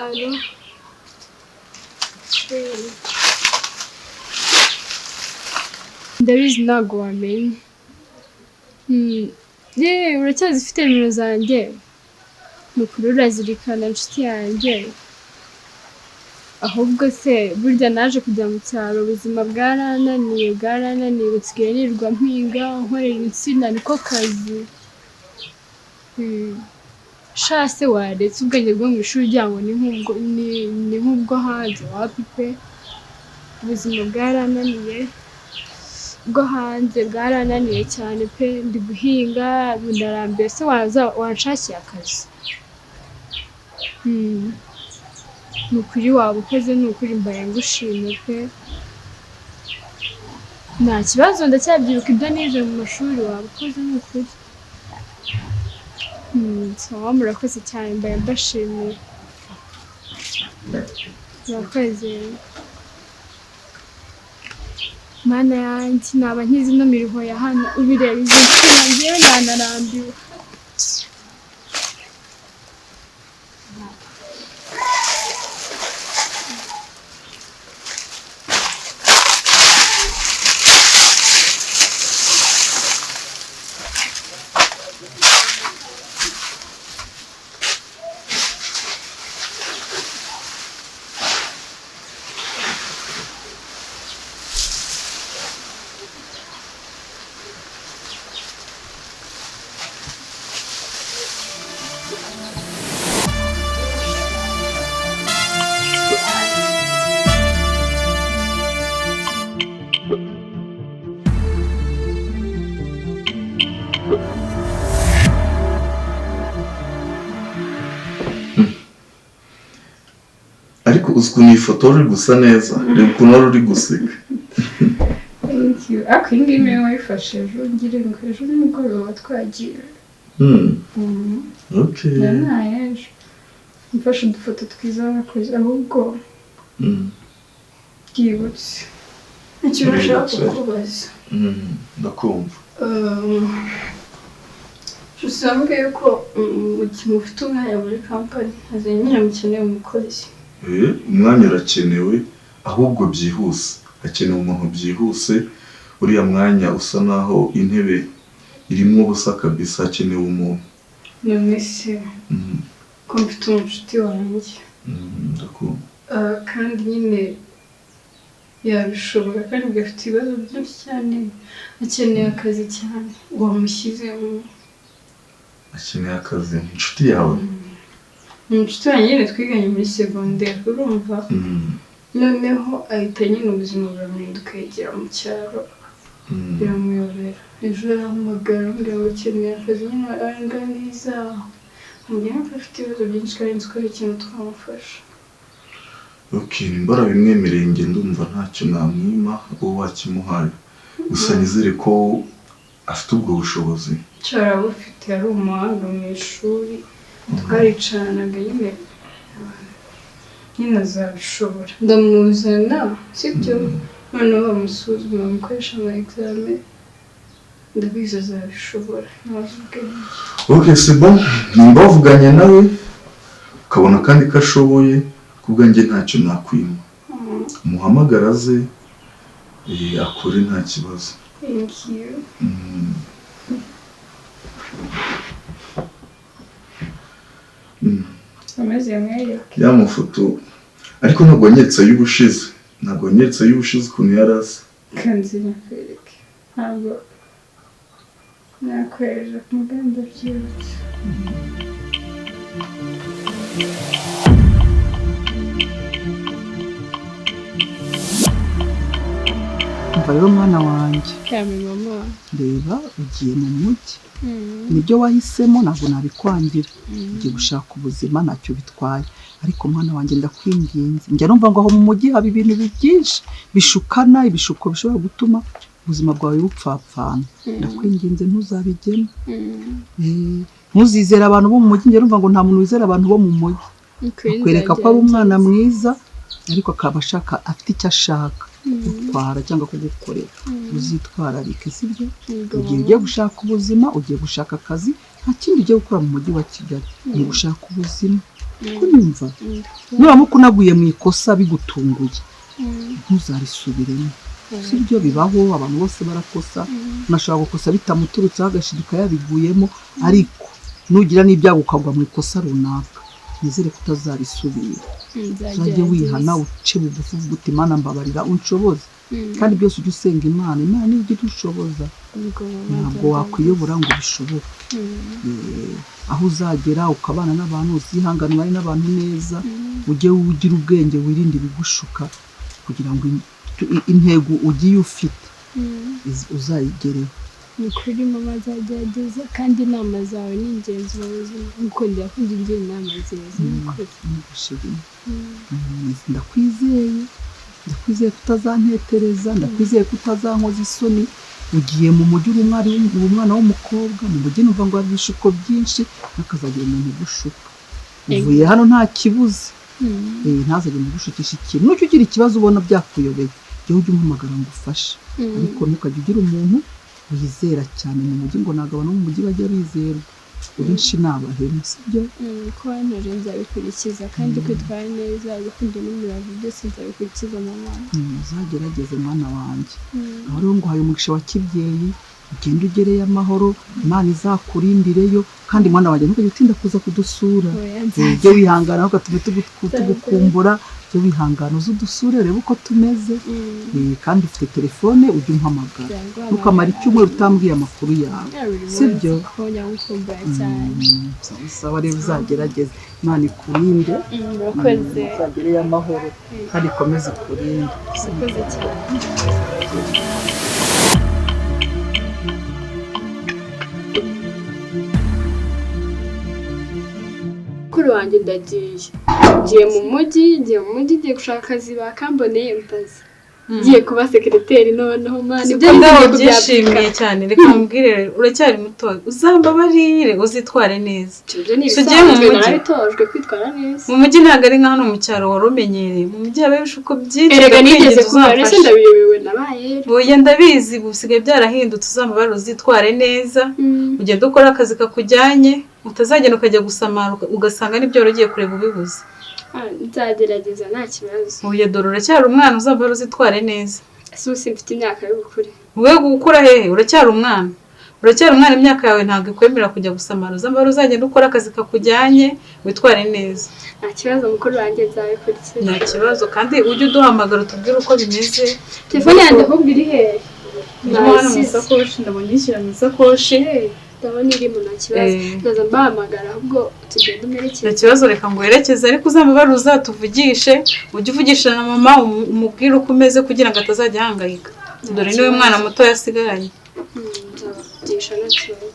Alo. Ndabizi ntabwo wamenye. Yewe uracyazifite nimero zanjye? Ni ukuri urazirikana nshuti yanjye. Ahubwo se burya naje kujya mu cyaro, ubuzima bwarananiye nsigaye nirirwa mpinga nkorera insina, niko kazi. Shase waretse ubwenge bwo mu ishuri ugira ngo ni nk'ubwo hanze, wapi pe. Ubuzima bwarananiye bwo hanze, bwarananiye cyane pe. Ndi guhinga ndarambiwe, se wanshakiye akazi? Ni ukuri waba ukoze, ni ukuri mbaye ngushimye pe. Nta kibazo ndacyabyibuka ibyo nize mu mashuri, waba ukoze ni ukuri. Sawa murakoze cyane, mbaye mbashimiye. Murakoze. Mana yanjye, naba nkizi ino miruho ya hano, ubireba izi nsina njyewe nanarambiwe. ariko uziko ni ifoto uri gusa neza, reba ukuntu uri guseka. Thank you. Ako iyi ngiyi niyo wayifashe ejo, ngire ngo ejo nimugoroba twagiye. Okay. Nanaye ejo mfashe udufoto twiza wakoze, ahubwo bwibutse icyo urashaka kukubaza. Ndakumva. Usanga yuko mufite umwanya muri kampani, nyine mukeneye umukozi. Umwanya urakenewe, ahubwo byihuse. Hakenewe umuntu byihuse. Uriya mwanya usa naho intebe irimo ubusa kabisa, hakenewe umuntu. None se ko mfite umushuti wanjye, ndakumva. kandi nyine yabishobora, kandi gafite ibibazo byinshi cyane, akeneye akazi cyane, wamushyizemo. Akeneye akazi? Inshuti yawe? Inshuti yanjye nyine twiganye muri segonderi, urumva? Noneho ahita nyine ubuzima buramuhinduka, yegera mu cyaro, biramuyobera. Ejo arahamagara ambwira ngo akeneye akazi, nyine aranganiza, ambwira ko afite ibibazo byinshi kandi nzi ko hari ikintu twamufasha. Okay, nimbara bimwemereye njye ndumva ntacyo namwima, uwo wakimuhaye. Gusa nizere ko afite ubwo bushobozi. Cyarabufite, yari umuhanga mu ishuri, twaricanaga nyine azabishobora. Ndamuzana, sibyo? Noneho bamusuzuma, bamukoresha ama examen, ndabizi azabishobora. Okay, c'est bon. Nimba wavuganye nawe ukabona kandi ko ashoboye, kubwanjye ntacyo nakwima. muhamagara aze akore nta kibazo. Thank you. Amaze yamwereke. Ya mafoto ariko ntabwo wanyeretse y'ubushize ukuntu yari asa. Kanzi nakwereke. Ntabwo nakwereje ku muganda byibutse. Umva rero mwana wanjye, Yame mama. reba ugiye mu mujyi, nibyo wahisemo ntabwo nabikwangira, ugiye gushaka ubuzima ntacyo bitwaye, ariko mwana wanjye ndakwinginze, njya numva ngo aho mu mujyi haba ibintu byinshi bishukana, ibishuko bishobora gutuma ubuzima bwawe bupfapfana, ndakwinginze ntuzabigemo. Ntuzizere abantu bo mu mujyi, njya numva ngo nta muntu wizera abantu bo mu mujyi, akwereka ko ari umwana mwiza ariko akaba ashaka afite icyo ashaka gutwara cyangwa kugukorera, uzitwararike sibyo? Ugiye ugiye gushaka ubuzima, ugiye gushaka akazi, nta kindi ugiye gukora mu mujyi wa Kigali, ni gushaka ubuzima. Kunyumva nuramuka unaguye mu ikosa bigutunguye ntuzarisubiremo, sibyo? Bibaho, abantu bose barakosa, unashobora gukosa bitamuturutseho agashiduka yabiguyemo, ariko nugira n'ibyago ukagwa mu ikosa runaka, nizere ko utazarisubira. Uzajye wihana, uce bugufi uvuga uti Imana mbabarira unshoboze, kandi byose ujye usenga Imana, Imana niyo ijya idushoboza, ntabwo wakwiyobora ngo bishoboke. Aho uzagera ukabana n'abantu, uzihanganwa n'abantu neza, ujye ugira ubwenge, wirinde ibigushuka, kugira ngo intego ugiye ufite uzayigereho. Ni kuri mama azagerageza, kandi inama zawe ni ingenzi mu buzima, gukundira ko ugira inama nziza. Ndakwizeye ko utazantetereza, ndakwizeye ko utazankoza isoni. Ugiye mu mujyi uri umwana w'umukobwa, mu mujyi numva ngo hari ibishuko byinshi, ntakazagira umuntu ugushuka. Uvuye hano nta kibuze, ntazagire umuntu ugushukisha ikintu. Nuko ugira ikibazo ubona byakuyobeye, jya ujye umuhamagara ngo ufashe, ariko ntukajya ugira umuntu wizera cyane mu mujyi, ngo ntabwo abantu bo mu mujyi bajya bizerwa, benshi ni abahemu, sibyo? Ko wantoje nzabikurikiza, kandi kwitwara neza, gukunda n'umurava, byose nzabikurikiza mama. Uzagerageze mwana wanjye, aho rero ngo uhaye umugisha wa kibyeyi, ugende ugereye amahoro, Imana izakurindireyo, kandi mwana wanjye ntukajya utinda kuza kudusura, ujye wihangana aho gatume tugukumbura, ujye wihangana uze udusure, urebe uko tumeze, kandi ufite telefone ujye umpamagara, ntukamara icyumweru utambwiye amakuru yawe, sibyo? Sawa rero uzagerageze, Imana ikurinde, uzagereye amahoro, kandi ikomeze ikurinde. Mukuru wanjye ndagiye, ngiye mu mujyi ngiye gushaka akazi bakamboneye utazi, ngiye kuba sekreteri noneho mani, ibyo ndabo byishimiye cyane. Reka mubwire, uracyari muto, uzambabarire uzitware neza. Tugiye mu mujyi narabitojwe kwitwara neza. Mu mujyi ntabwo ari nka hano mu cyaro warumenyereye, mu mujyi haba ibishuko byinshi. Erega nigeze kubara, ese ndabiyobewe nabaye. Oya ndabizi, busigaye byarahindutse, uzambabarire uzitware neza, ugende ukora akazi kakujyanye, utazagenda ukajya gusamara ugasanga n'ibyo ugiye kureba ubibuze. Nzagerageza nta kibazo. Oya dore uracyari umwana, uzambabarire uzitware neza. Ese ubu simfite imyaka yo gukura. Wowe gukura hehe? Uracyari umwana, imyaka yawe ntabwo ikwemera kujya gusamara. Uzambabarire uzagenda ukora akazi kakujyanye, witware neza. Nta kibazo mukuru wanjye, nzabikurikiza. Nta kibazo, kandi ujye uduhamagara utubwire uko bimeze. Telefone yanjye ahubwo iri hehe? Hano mu isakoshi, ndabona ishyira mu isakoshi. Ndabona irimo, nta kibazo. Ndaza mbahamagara ahubwo tugende umerekeze. Nta kibazo, reka ngo werekeze, ariko uzambabarire uzatuvugishe, ujye uvugisha na mama umubwire uko umeze kugira ngo atazajya ahangayika. Dore niwe mwana muto yasigaranye. Nzavugisha nta kibazo.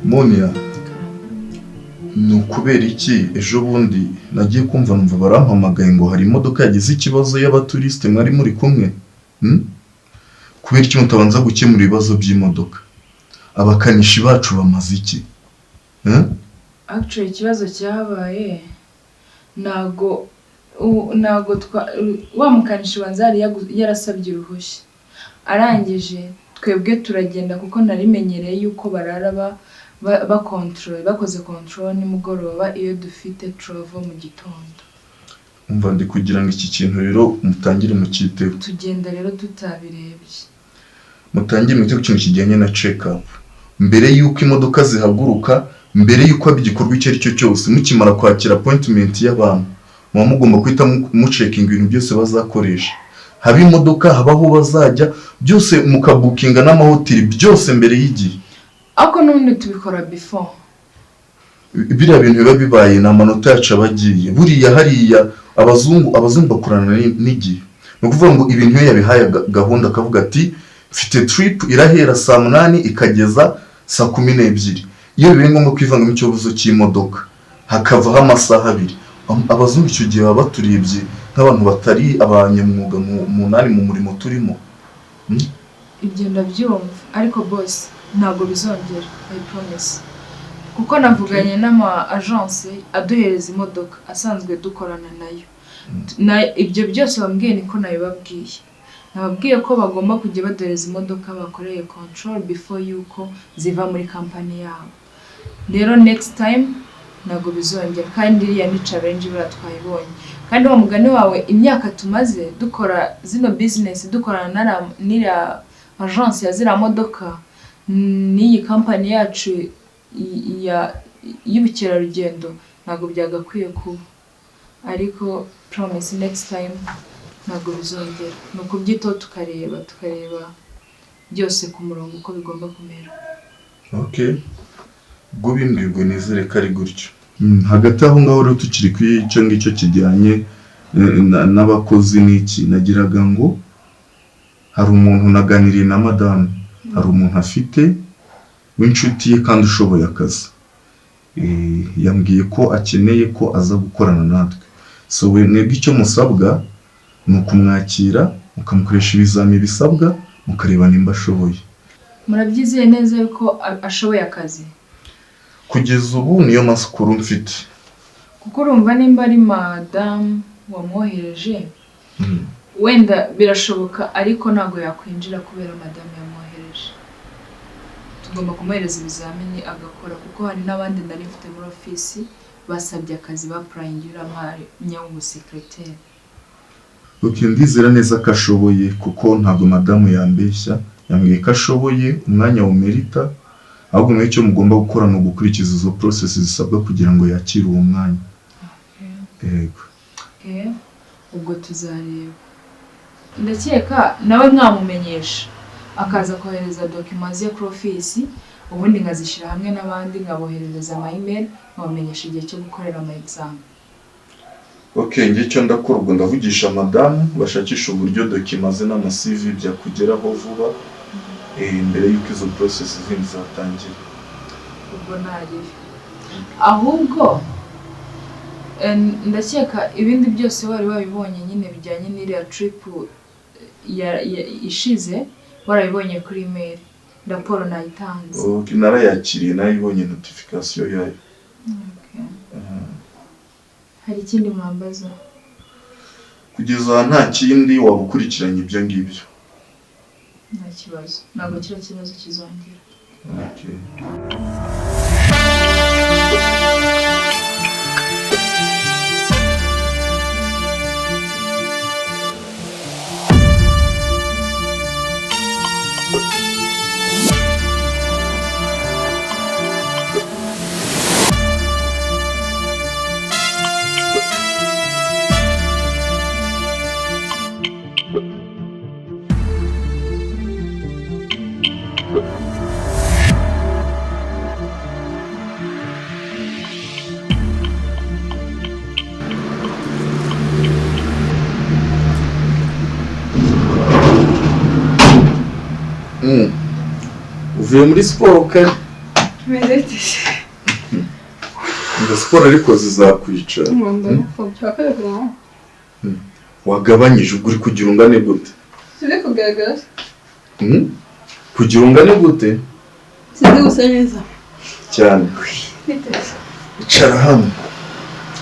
Monia, ni ukubera iki ejo bundi nagiye kumva numva barampamagaye ngo hari imodoka yagize ikibazo y'abaturisite mwari muri kumwe? Kubera iki mutabanza gukemura ibibazo by'imodoka? Abakanishi bacu bamaze iki? Actually ikibazo cyabaye ntago wa mukanishi wanzari yarasabye uruhushya arangije twebwe turagenda kuko narimenyereye yuko barara bakoze control nimugoroba iyo dufite travel mu gitondo. Umva ndi kugira ngo iki kintu rero mutangire mu cyitego. Tugenda rero tutabirebye. Mutangire mu cyitego kintu kijyanye na check up. Mbere yuko imodoka zihaguruka, mbere yuko abigikorwa icyo ari cyo cyose mukimara kwakira appointment y'abantu, muba mugomba kwita mu checking ibintu byose bazakoresha. Haba imodoka, habaho bazajya, byose mukabukinga n'amahoteli byose mbere y'igihe. Ako n'ubundi tubikora before. Biriya bintu biba bibaye na amanota yacu abagiye. Buriya hariya abazungu bakorana n'igihe. No kuvuga ngo ibintu iyo yabihaye gahunda akavuga ati mfite trip irahera saa 8 ikageza saa 12. Iyo bibaye ngombwa kwivanga mu cyobuzo cy'imodoka hakavaho amasaha 2. Abazungu icyo gihe baba baturibye nk'abantu batari abanyamwuga munani mu murimo turimo. Ibyo ndabyumva ariko boss ntabwo bizongera, I promise. Kuko navuganye n'ama agence aduhereza imodoka asanzwe dukorana nayo. Ibyo byose bambwiye niko nabibabwiye. Nababwiye ko bagomba kujya baduhereza imodoka bakoreye control before yuko ziva muri company yabo. Rero next time ntabwo bizongera kandi iriya ni challenge twayibonye. Kandi wa mugani wawe imyaka tumaze dukora zino business dukorana n'ira agence ya zira modoka n'iyi company yacu y'ubukerarugendo ntabwo byagakwiye kuba. Ariko promise next time ntabwo bizongera. Nuko byito tukareba byose ku murongo uko bigomba kumera. Okay. Ubwo bimbwirwe nizere ko ari gutyo. Hagati aho ngaho rero tukiri kw'icyo ngicyo kijyanye n'abakozi n'iki nagiraga ngo hari umuntu naganiriye na madame, hari umuntu afite w'inshuti ye kandi ushoboye akazi. Yambwiye ko akeneye ko aza gukorana natwe. So mwebwe icyo musabwa ni ukumwakira mukamukoresha ibizami bisabwa mukareba nimba ashoboye. Murabyizeye neza yuko ashoboye akazi? Kugeza ubu niyo masukuru mfite. Kuko urumva nimba ari madame wamwohereje wenda birashoboka ariko ntabwo yakwinjira kubera madame yamwohereje. Tugomba kumuhereza ibizamini agakora kuko hari n'abandi nari mfite muri office basabye akazi baprayingira nyawo secretary. Okay, ndizera neza ko ashoboye kuko ntabwo madame yambeshya. Yambwiye ko ashoboye umwanya wa merita. Ahubwo mwe icyo mugomba gukora no gukurikiza izo process zisabwa kugira ngo yakire uwo mwanya. Yego. Ubwo tuzareba. Ndakeka nawe mwamumenyesha akaza kohereza documents ye ku office ubundi ngazishira hamwe n'abandi ngaboherereza ama email nkabamenyesha igihe cyo gukorera ama exam. Okay, ngiye cyo ndakora ubwo ndavugisha madame bashakisha uburyo documents n'ama CV byakugeraho vuba. Mbere yuko izo process zindi zatangira. Ubwo nari ahubwo ndakeka ibindi byose wari wabibonye nyine bijyanye n'iriya trip ishize warabibonye kuri email. Raporo nayitanze. Okay, narayakiriye nayibonye notification yayo. Okay. Hari ikindi mwambaza? Kugeza nta kindi wabukurikiranye ibyo ngibyo. Nta kibazo. Ntabwo kira kibazo kizongera. Okay. Uvuye muri siporo kare? meze tese ngo siporo ariko zizakwica wagabanyije ubwo uri kugira ungane gute sibyo kugaragara kugira ungane gute sinzi gusa neza cyane icara hamwe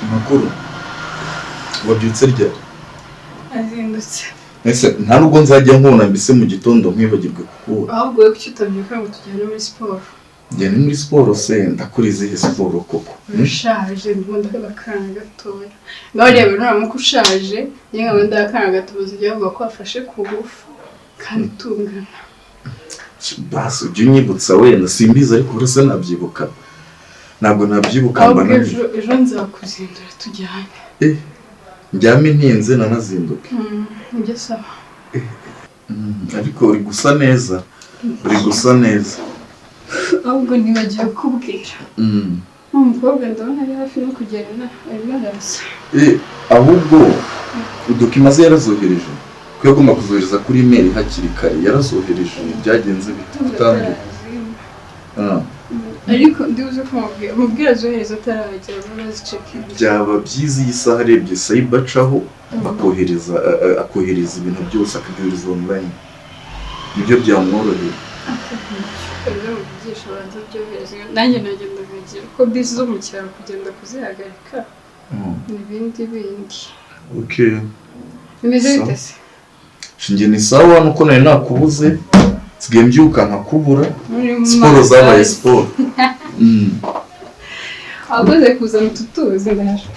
amakuru wabyutse ryari azindutse ese nta nubwo nzajya nkubona mbese mu gitondo nkwibagirwe kukubura ahubwo we kuki utabyuka ngo tujyane muri siporo njye ni muri siporo se ndakora izihe siporo koko ushaje ndabona akana gatoya ngaho reba nuramuka ushaje njye nkaba ndakana gatoya ujya bavuga ko wafashe ku ngufu kandi tungana basi ujya unyibutsa wenda simbizi ariko uretse nabyibuka ntabwo nabyibuka ahubwo ejo nzakuzindura tujyane njyame ntinze nanazinduke nibyo saba ariko uri gusa neza uri gusa neza ahubwo ntibagiwe kubwira umukobwa ndabona ari hafi no kugera arimo arasa ahubwo udokima ze yarazohereje ko yagomba kuzohereza kuri email hakiri kare yarazohereje byagenze bite utambi ariko ndibuze ko mubwira azohereza ataragera barazicekinga byaba byiza iyi saha arebye sayiba acaho akohereza ibintu byose akabyohereza online nibyo byamworohera nanjye nagenda nkagira ko bisi zo mu cyaro kugenda kuzihagarika n'ibindi bindi bimeze bite se shinge ni sawa nuko nari nakubuze nsigaye mbyuka nkakubura siporo zabaye siporo abakoze kuzana ututuzi ndaje